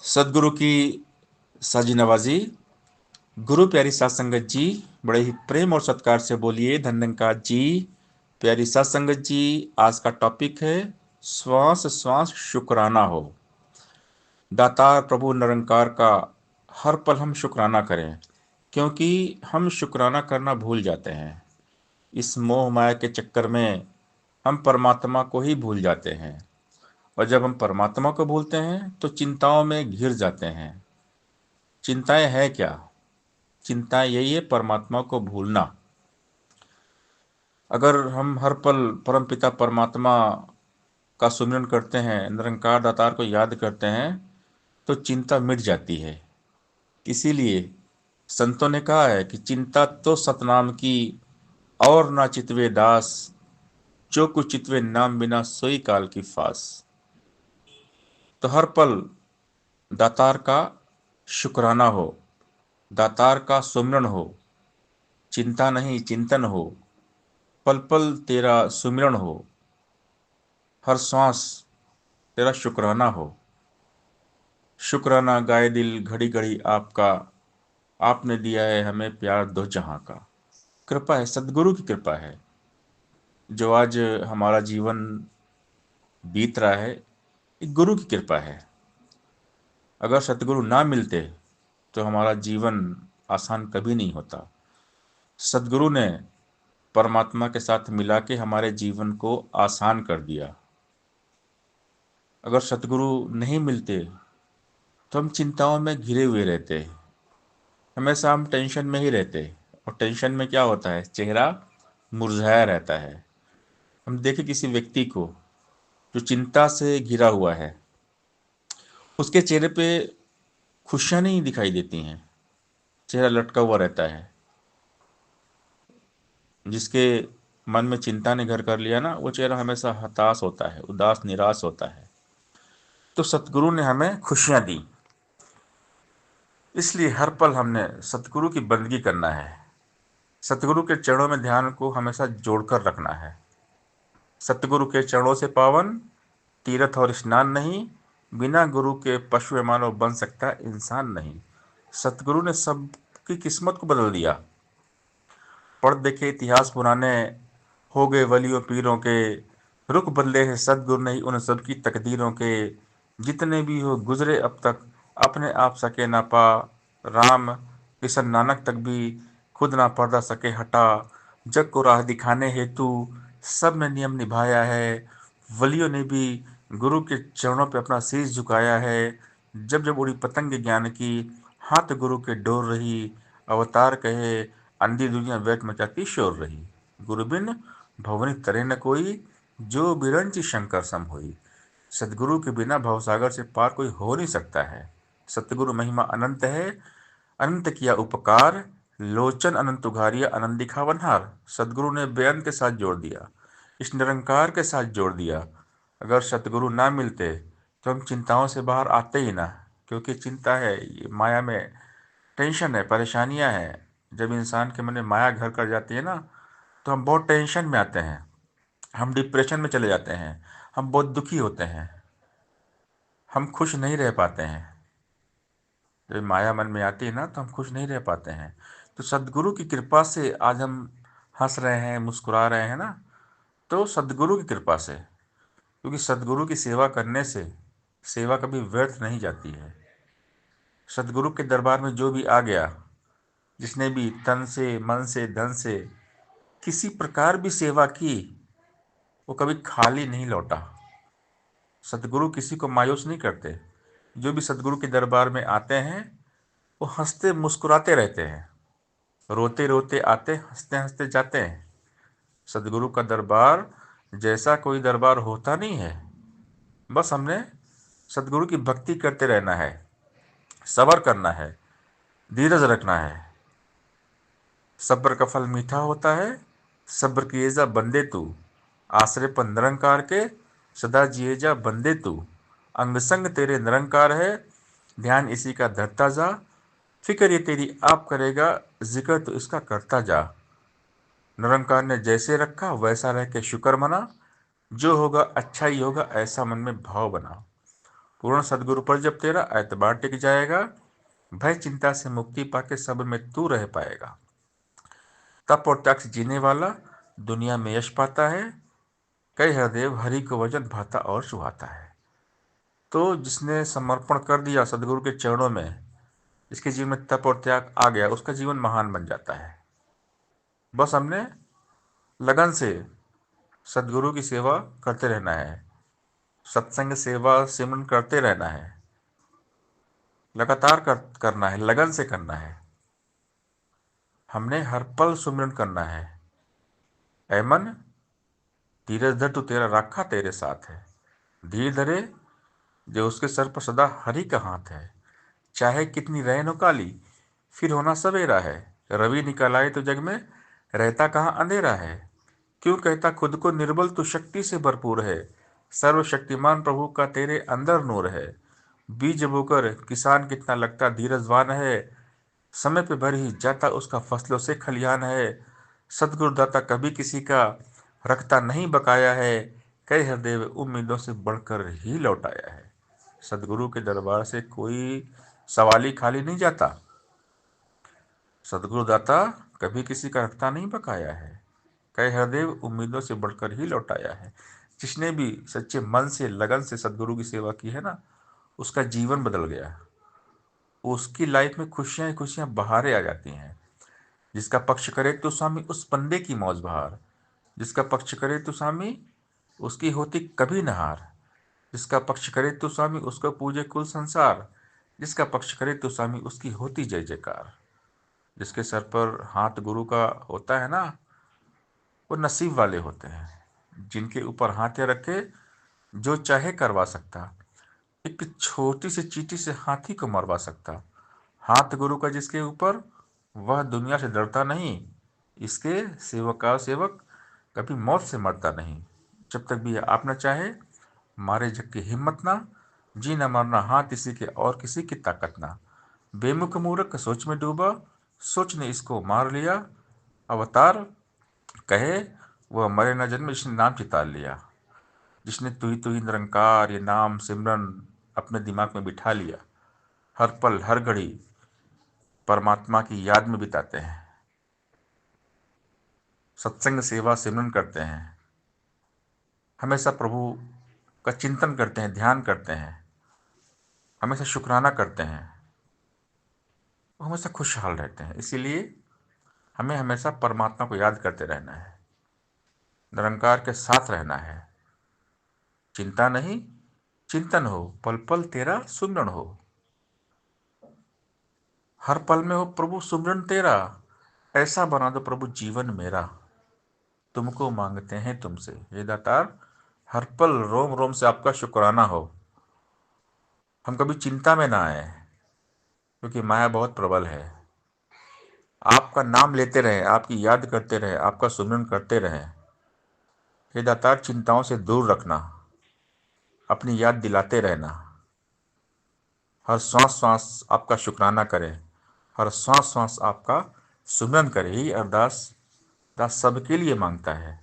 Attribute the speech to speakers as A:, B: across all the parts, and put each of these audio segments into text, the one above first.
A: सदगुरु की साजी नवाजी। गुरु प्यारी सात संगत जी, बड़े ही प्रेम और सत्कार से बोलिए धन्यंकार जी। प्यारी सात संगत जी, आज का टॉपिक है श्वास श्वास शुक्राना हो। दातार प्रभु निरंकार का हर पल हम शुक्राना करें, क्योंकि हम शुक्राना करना भूल जाते हैं। इस मोह माया के चक्कर में हम परमात्मा को ही भूल जाते हैं, और जब हम परमात्मा को भूलते हैं तो चिंताओं में घिर जाते हैं। चिंताएं है क्या? चिंता यही है, परमात्मा को भूलना। अगर हम हर पल परमपिता परमात्मा का सुमिरन करते हैं, निरंकार दातार को याद करते हैं, तो चिंता मिट जाती है। इसीलिए संतों ने कहा है कि चिंता तो सतनाम की, और ना चितवे दास, जो कुछ चितवे नाम बिना सोई काल की फास। तो हर पल दातार का शुक्राना हो, दातार का सुमिरन हो, चिंता नहीं चिंतन हो, पल पल तेरा सुमिरन हो, हर सांस तेरा शुक्राना हो। शुक्राना गाए दिल घड़ी घड़ी आपका, आपने दिया है हमें प्यार दो जहां का। कृपा है, सदगुरु की कृपा है जो आज हमारा जीवन बीत रहा है। एक गुरु की कृपा है। अगर सतगुरु ना मिलते तो हमारा जीवन आसान कभी नहीं होता। सदगुरु ने परमात्मा के साथ मिला के हमारे जीवन को आसान कर दिया। अगर सतगुरु नहीं मिलते तो हम चिंताओं में घिरे हुए रहते, हमेशा हम टेंशन में ही रहते। और टेंशन में क्या होता है, चेहरा मुरझाया रहता है। हम देखें किसी व्यक्ति को जो चिंता से घिरा हुआ है, उसके चेहरे पे खुशियां नहीं दिखाई देती हैं, चेहरा लटका हुआ रहता है। जिसके मन में चिंता ने घर कर लिया ना, वो चेहरा हमेशा हताश होता है, उदास निराश होता है। तो सतगुरु ने हमें खुशियां दी, इसलिए हर पल हमने सतगुरु की बंदगी करना है। सतगुरु के चरणों में ध्यान को हमेशा जोड़कर रखना है। सतगुरु के चरणों से पावन तीर्थ और स्नान नहीं, बिना गुरु के पशु मानव बन सकता इंसान नहीं। सतगुरु ने सबकी किस्मत को बदल दिया। पढ़ देखे इतिहास पुराने, हो गए वलियों पीरों के, रुख बदले हैं सदगुरु नहीं उन सब की तकदीरों के। जितने भी हो गुजरे अब तक, अपने आप सके ना पा। राम किशन नानक तक भी खुद ना पर्दा सके हटा। जग को राह दिखाने हेतु सब ने नियम निभाया है। वलियों ने भी गुरु के चरणों पे अपना शीश झुकाया है। जब जब उड़ी पतंग ज्ञान की, हाथ गुरु के डोर रही। अवतार कहे, अंधी दुनिया व्यर्थ मचाती शोर रही। गुरु बिन भवनि तरे न कोई, जो बिरंची शंकर सम होई। सदगुरु के बिना भवसागर से पार कोई हो नहीं सकता है। सतगुरु महिमा अनंत है, अनंत किया उपकार। लोचन अनंत उघारिया, आनंद दिखावनहार। सदगुरु ने बेअंत के साथ जोड़ दिया, इस निरंकार के साथ जोड़ दिया। अगर सतगुरु ना मिलते तो हम चिंताओं से बाहर आते ही ना। क्योंकि चिंता है, ये माया में टेंशन है, परेशानियां हैं। जब इंसान के मन में माया घर कर जाती है ना, तो हम बहुत टेंशन में आते हैं, हम डिप्रेशन में चले जाते हैं, हम बहुत दुखी होते हैं, हम खुश नहीं रह पाते हैं। जब माया मन में आती है ना, तो हम खुश नहीं रह पाते हैं। तो सदगुरु की कृपा से आज हम हंस रहे हैं, मुस्कुरा रहे हैं ना, तो सदगुरु की कृपा से। क्योंकि सदगुरु की सेवा करने से सेवा कभी व्यर्थ नहीं जाती है। सदगुरु के दरबार में जो भी आ गया, जिसने भी तन से मन से धन से किसी प्रकार भी सेवा की, वो कभी खाली नहीं लौटा। सतगुरु किसी को मायूस नहीं करते। जो भी सतगुरु के दरबार में आते हैं, वो हंसते मुस्कुराते रहते हैं। रोते रोते आते, हंसते हंसते जाते हैं। सतगुरु का दरबार जैसा कोई दरबार होता नहीं है। बस हमने सतगुरु की भक्ति करते रहना है, सब्र करना है, धीरज रखना है। सब्र का फल मीठा होता है, सब्र किए जा बंदे तू। आश्रय पर निरंकार के, सदा जिए जा बंदे तू। अंग संग तेरे निरंकार है, ध्यान इसी का धरता जा। फिक्र ये तेरी आप करेगा, जिक्र तो इसका करता जा। निरंकार ने जैसे रखा वैसा रह के शुक्र मना। जो होगा अच्छा ही होगा, ऐसा मन में भाव बना। पूर्ण सदगुरु पर जब तेरा एतबार टिक जाएगा, भय चिंता से मुक्ति पाके सब में तू रह पाएगा। तप और त्याग से जीने वाला दुनिया में यश पाता है, कई हृदय हरि को वजन भाता और सुहाता है। तो जिसने समर्पण कर दिया सदगुरु के चरणों में, जिसके जीवन में तप और त्याग आ गया, उसका जीवन महान बन जाता है। बस हमने लगन से सदगुरु की सेवा करते रहना है, सत्संग सेवा सिमरन करते रहना है, लगातार करना है, लगन से करना है। हमने हर पल सुमिरन करना है। ऐ मन धीरज धर, तू तेरा राखा तेरे साथ है। धीर धरे जो उसके सर पर सदा हरि का हाथ है। चाहे कितनी रैनो काली, फिर होना सवेरा है। रवि निकल आए तो जग में रहता कहाँ अंधेरा है। क्यों कहता खुद को निर्बल, तू शक्ति से भरपूर है। सर्वशक्तिमान प्रभु का तेरे अंदर नूर है। बीज बोकर किसान कितना लगता धीरजवान है। समय पे भर ही जाता उसका फसलों से खलिहान है। सदगुरुदाता कभी किसी का रखता नहीं बकाया है। कई हृदय उम्मीदों से बढ़कर ही लौटाया है। सदगुरु के दरबार से कोई सवाली खाली नहीं जाता। सदगुरुदाता कभी किसी का रखता नहीं बकाया है। कई हृदय उम्मीदों से बढ़कर ही लौटाया है। जिसने भी सच्चे मन से लगन से सदगुरु की सेवा की है ना, उसका जीवन बदल गया। उसकी लाइफ में खुशियां ही खुशियां बहारें आ जाती हैं। जिसका पक्ष करे तो स्वामी उस बंदे की मौज बहार। जिसका पक्ष करे तो स्वामी उसकी होती कभी नहार। जिसका पक्ष करे तो स्वामी उसको पूजे कुल संसार। जिसका पक्ष करे तो स्वामी उसकी होती जय जयकार। जिसके सर पर हाथ गुरु का होता है ना, वो नसीब वाले होते हैं। जिनके ऊपर हाथ या रखे जो चाहे करवा सकता। एक छोटी सी चींटी से हाथी को मरवा सकता। हाथ गुरु का जिसके ऊपर, वह दुनिया से डरता नहीं। इसके सेवक का सेवक कभी मौत से मरता नहीं। जब तक भी आप न चाहे, मारे जग की हिम्मत ना। जी न मरना हाथ किसी के और किसी की ताकत ना। बेमुख मूर्ख सोच में डूबा, सोच ने इसको मार लिया। अवतार कहे वह मरे न जन्म, जिसने नाम चितार लिया। जिसने तू ही निरंकार ये नाम सिमरन अपने दिमाग में बिठा लिया, हर पल हर घड़ी परमात्मा की याद में बिताते हैं, सत्संग सेवा सिमरन करते हैं, हमेशा प्रभु का चिंतन करते हैं, ध्यान करते हैं, हमेशा शुक्राना करते हैं, वो हमेशा खुशहाल रहते हैं। इसीलिए हमें हमेशा परमात्मा को याद करते रहना है, निरंकार के साथ रहना है। चिंता नहीं चिंतन हो, पल पल तेरा सुमरन हो। हर पल में हो प्रभु सुमरन तेरा, ऐसा बना दो प्रभु जीवन मेरा। तुमको मांगते हैं तुमसे हे दातार, हर पल रोम रोम से आपका शुक्राना हो। हम कभी चिंता में ना आए, क्योंकि माया बहुत प्रबल है। आपका नाम लेते रहें, आपकी याद करते रहें, आपका सुमरन करते रहें। हे दातार चिंताओं से दूर रखना, अपनी याद दिलाते रहना। हर सांस सांस आपका शुक्राना करें, हर सांस सांस आपका सुमरन करें। यही अरदास दास सबके लिए मांगता है।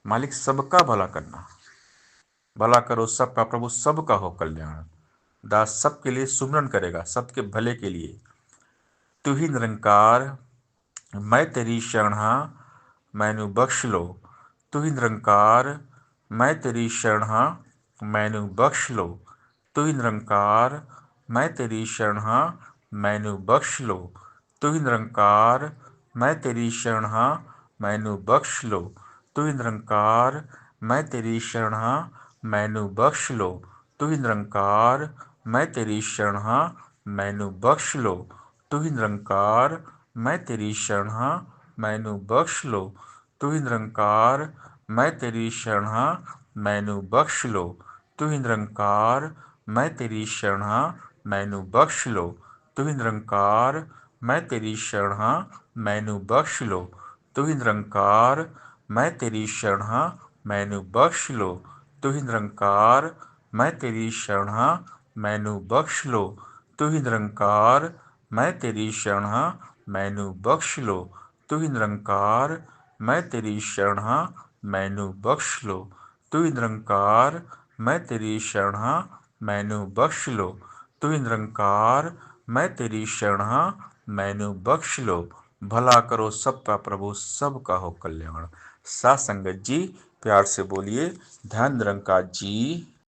A: मालिक सबका भला करना, भला करो सबका प्रभु, सबका हो कल्याण। दास सबके लिए सुमरन करेगा, सबके भले के लिए। तू ही निरंकार मैं तेरी शरण हाँ, मैनू बख्श लो। तू ही निरंकार मैं तेरी शरण हाँ, मैनू बख्श लो। तू ही निरंकार मैं तेरी शरण हाँ, मैनू बख्श लो। तू ही निरंकार मैं तेरी शरण हाँ, मैनू बख्श लो। तू ही निरंकार मैं तेरी शरण हाँ, मैनू बख्श लो। तू ही निरंकार मैं तेरी शरण हाँ, मैनू बख्श लो। तू ही निरंकार मैं तेरी शरण हाँ, मैनू बख्श लो। तू ही निरंकार मैं तेरी शरण हाँ, मैनू बख्श लो। तू ही निरंकार मैं तेरी शरण हाँ, मैनू बख्श लो। तू ही निरंकार मैं तेरी शरण हाँ, मैनू बख्श लो। तू ही निरंकार मैं तेरी शरण हाँ, मैनू बख्श लो। तू ही निरंकार मैं तेरी शरण हाँ, मैनू बख्श लो। तू ही निरंकार मैं तेरी शरण हाँ, मैनू बख्श लो। तू ही निरंकार मैं तेरी शरण हाँ, मैनू बख्श लो। तू ही निरंकार मैं तेरी शरण हाँ, मैनू बख्श लो। तू ही निरंकार मैं तेरी शरण हाँ, मैनू बख्श लो। भला करो सबका प्रभु, सबका हो कल्याण। साथ संगत जी प्यार से बोलिए, ध्यान निरंकार जी